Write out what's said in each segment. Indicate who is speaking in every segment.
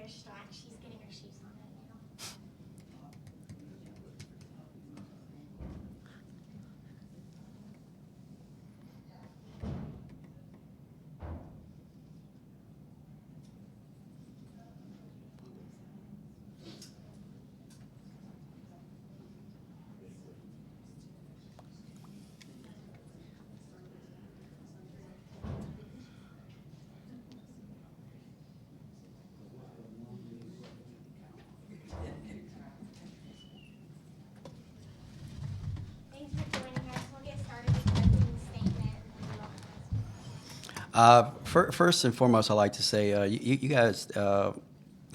Speaker 1: Clara Strack. She's getting her shoes on right now. Thanks for joining us. We'll get started with the opening statement.
Speaker 2: First and foremost, I'd like to say you guys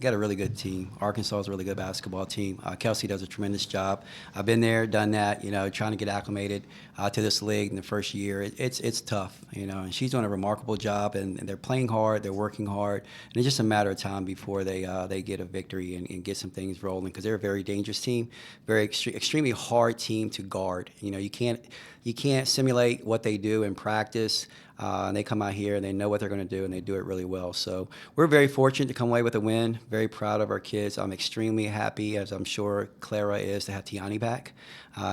Speaker 2: got a really good team. Arkansas is a really good basketball team. Kelsey does a tremendous job. I've been there, done that, trying to get acclimated to this league in the first year. It's tough, and she's doing a remarkable job, and they're playing hard, they're working hard, and it's just a matter of time before they get a victory and get some things rolling because they're a very dangerous team, very extremely hard team to guard. You can't simulate what they do in practice. And they come out here and they know what they're going to do, and they do it really well. So we're very fortunate to come away with a win. Very proud of our kids. I'm extremely happy, as I'm sure Clara is, to have Tiani back.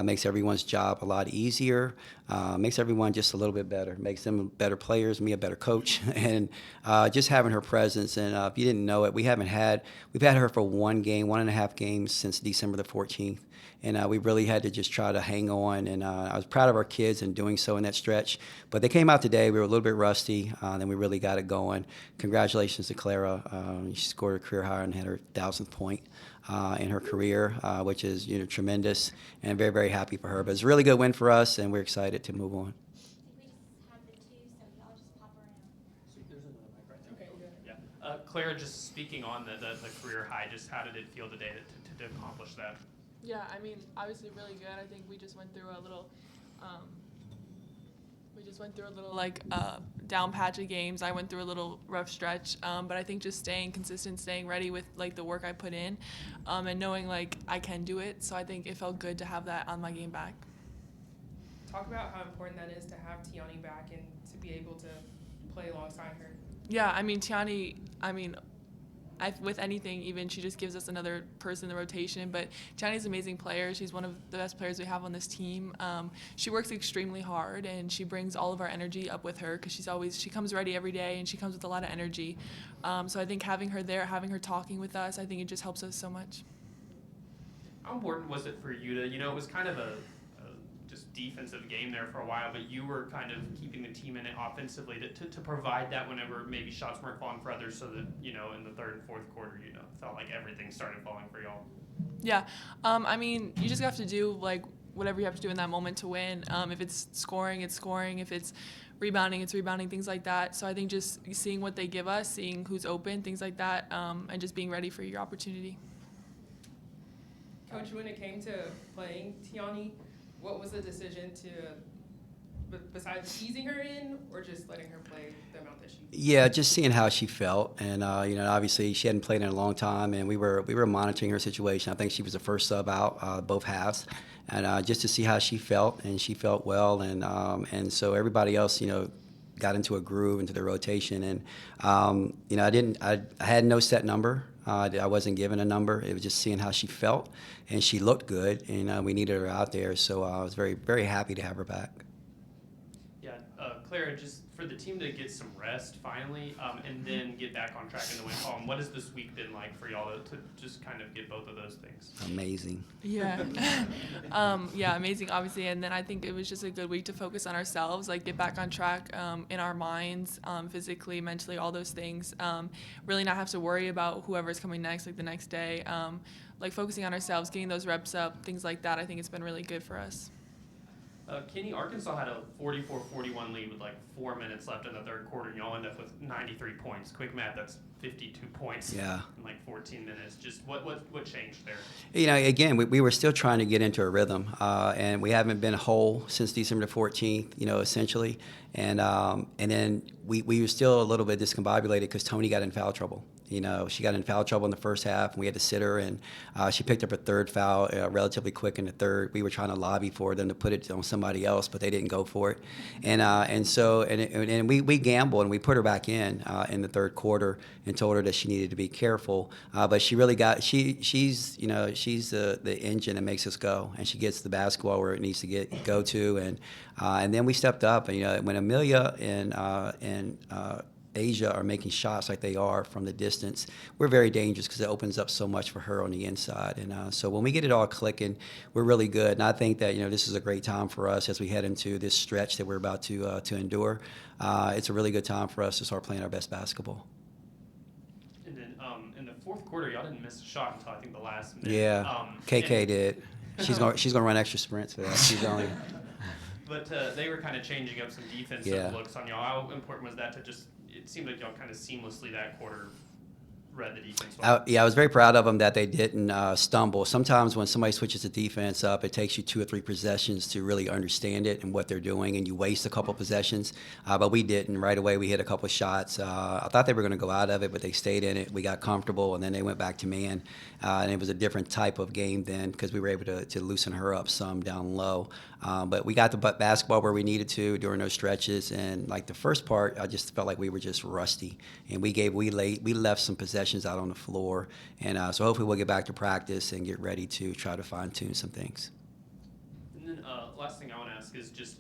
Speaker 2: Makes everyone's job a lot easier. Makes everyone just a little bit better. Makes them better players, me a better coach, and just having her presence. And if you didn't know it, we've had her for 1.5 games since December the 14th. And we really had to just try to hang on. And I was proud of our kids in doing so in that stretch. But they came out today. We were a little bit rusty. Then we really got it going. Congratulations to Clara. She scored a career high and had her 1,000th point in her career, which is tremendous. And I'm very, very happy for her. But it's a really good win for us, and we're excited to move on.
Speaker 1: We just have the two, so y'all just pop around.
Speaker 3: There's another mic right there. Okay, yeah. Clara, just speaking on the career high, just how did it feel today to accomplish that?
Speaker 4: Yeah, I mean, obviously really good. I think we just went through a little, down patch of games. I went through a little rough stretch, but I think just staying consistent, staying ready with the work I put in, and knowing I can do it. So I think it felt good to have that on my game back.
Speaker 5: Talk about how important that is to have Tiani back and to be able to play alongside her.
Speaker 4: Yeah, I mean, Tiani, with anything, even she just gives us another person in the rotation. But Tiani's an amazing player. She's one of the best players we have on this team. She works extremely hard, and she brings all of our energy up with her because she comes ready every day, and she comes with a lot of energy. So I think having her there, having her talking with us, I think it just helps us so much.
Speaker 3: How important was it for you to, it was kind of a just defensive game there for a while, but you were kind of keeping the team in it offensively to provide that whenever maybe shots weren't falling for others, so that, in the third and fourth quarter, felt like everything started falling for y'all.
Speaker 4: Yeah. I mean, you just have to do, whatever you have to do in that moment to win. If it's scoring, it's scoring. If it's rebounding, it's rebounding, things like that. So I think just seeing what they give us, seeing who's open, things like that, and just being ready for your opportunity.
Speaker 5: Coach, when it came to playing Tiani, what was the decision to, besides easing her in, or just letting her play the amount that she?
Speaker 2: Yeah, just seeing how she felt, and obviously she hadn't played in a long time, and we were monitoring her situation. I think she was the first sub out both halves, and just to see how she felt, and she felt well, and so everybody else, got into a groove, into the rotation, and I had no set number. I wasn't given a number. It was just seeing how she felt, and she looked good, and we needed her out there. So I was very, very happy to have her back.
Speaker 3: Yeah, Clara, just for the team to get some rest finally, and then get back on track in the win column, what has this week been like for y'all to just kind of get both of those things?
Speaker 2: Amazing.
Speaker 4: Yeah. Yeah, amazing, obviously. And then I think it was just a good week to focus on ourselves, get back on track in our minds, physically, mentally, all those things. Really not have to worry about whoever's coming next, the next day. Focusing on ourselves, getting those reps up, things like that. I think it's been really good for us.
Speaker 3: Kenny, Arkansas had a 44-41 lead with 4 minutes left in the third quarter, and y'all end up with 93 points. Quick math, that's 52 points in 14 minutes. Just what changed there?
Speaker 2: Again, we were still trying to get into a rhythm, and we haven't been whole since December the 14th, essentially. And then we were still a little bit discombobulated because Tony got in foul trouble. You know, she got in foul trouble in the first half, and we had to sit her, and she picked up her third foul relatively quick in the third. We were trying to lobby for them to put it on somebody else, but they didn't go for it. And we gambled, and we put her back in the third quarter and told her that she needed to be careful. But she really she's the engine that makes us go, and she gets the basketball where it needs to go to, and then we stepped up. And, you know, when Amelia and Asia are making shots like they are from the distance, we're very dangerous because it opens up so much for her on the inside. And so when we get it all clicking, we're really good. And I think that, you know, this is a great time for us as we head into this stretch that we're about to endure. It's a really good time for us to start playing our best basketball.
Speaker 3: And then in the fourth quarter, y'all didn't miss a shot until I think the last minute.
Speaker 2: Yeah, KK did. She's gonna run extra sprints for that. She's only.
Speaker 3: But they were kind of changing up some defensive looks on y'all. How important was that to just? It seemed like y'all kind of seamlessly that quarter read the defense well.
Speaker 2: I was very proud of them that they didn't stumble. Sometimes when somebody switches the defense up, it takes you 2 or 3 possessions to really understand it and what they're doing, and you waste a couple possessions. But we didn't. Right away, we hit a couple shots. I thought they were going to go out of it, but they stayed in it. We got comfortable, and then they went back to man. And it was a different type of game then because we were able to loosen her up some down low. But we got the basketball where we needed to during those stretches. And like the first part, I just felt like we were just rusty. And we left some possessions out on the floor. And so hopefully we'll get back to practice and get ready to try to fine-tune some things.
Speaker 3: And then last thing I want to ask is just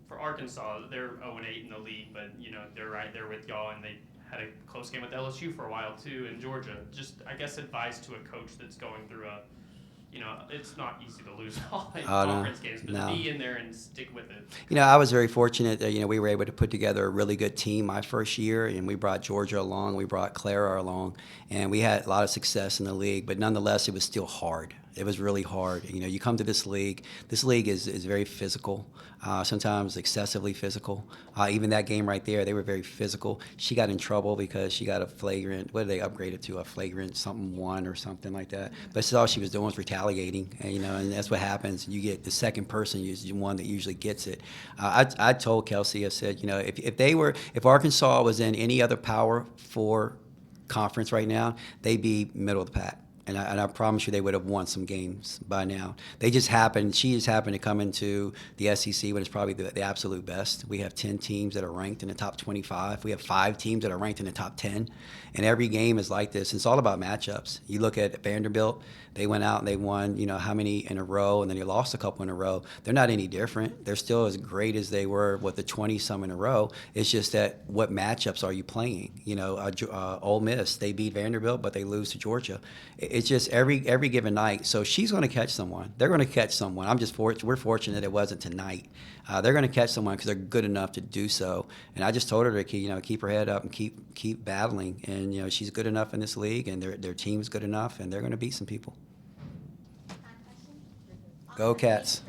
Speaker 3: for Arkansas, they're 0-8 in the league, but you know they're right there with y'all, and they had a close game with LSU for a while too in Georgia. Just I guess advice to a coach that's going through it's not easy to lose all conference games, but to be in there and stick with it.
Speaker 2: You know, I was very fortunate that, you know, we were able to put together a really good team my first year, and we brought Georgia along, we brought Clara along, and we had a lot of success in the league, but nonetheless, it was still hard. It was really hard. You know, you come to this league is very physical, sometimes excessively physical. Even that game right there, they were very physical. She got in trouble because she got a flagrant, what did they upgrade it to, a flagrant something 1 or something like that. But that's all she was doing was retaliating, and, you know, and that's what happens. You get the second person is the one that usually gets it. I told Kelsey, I said, you know, if Arkansas was in any other Power 4 conference right now, they'd be middle of the pack. And I promise you they would have won some games by now. She just happened to come into the SEC when it's probably the absolute best. We have 10 teams that are ranked in the top 25. We have 5 teams that are ranked in the top 10. And every game is like this. It's all about matchups. You look at Vanderbilt, they went out and they won, you know, how many in a row, and then they lost a couple in a row. They're not any different. They're still as great as they were with the 20-some in a row. It's just that what matchups are you playing? You know, Ole Miss, they beat Vanderbilt, but they lose to Georgia. It's just every given night. So she's going to catch someone. They're going to catch someone. We're fortunate it wasn't tonight. They're going to catch someone because they're good enough to do so. And I just told her to keep her head up and keep battling. And, you know, she's good enough in this league, and their team's good enough, and they're going to beat some people. Go Cats.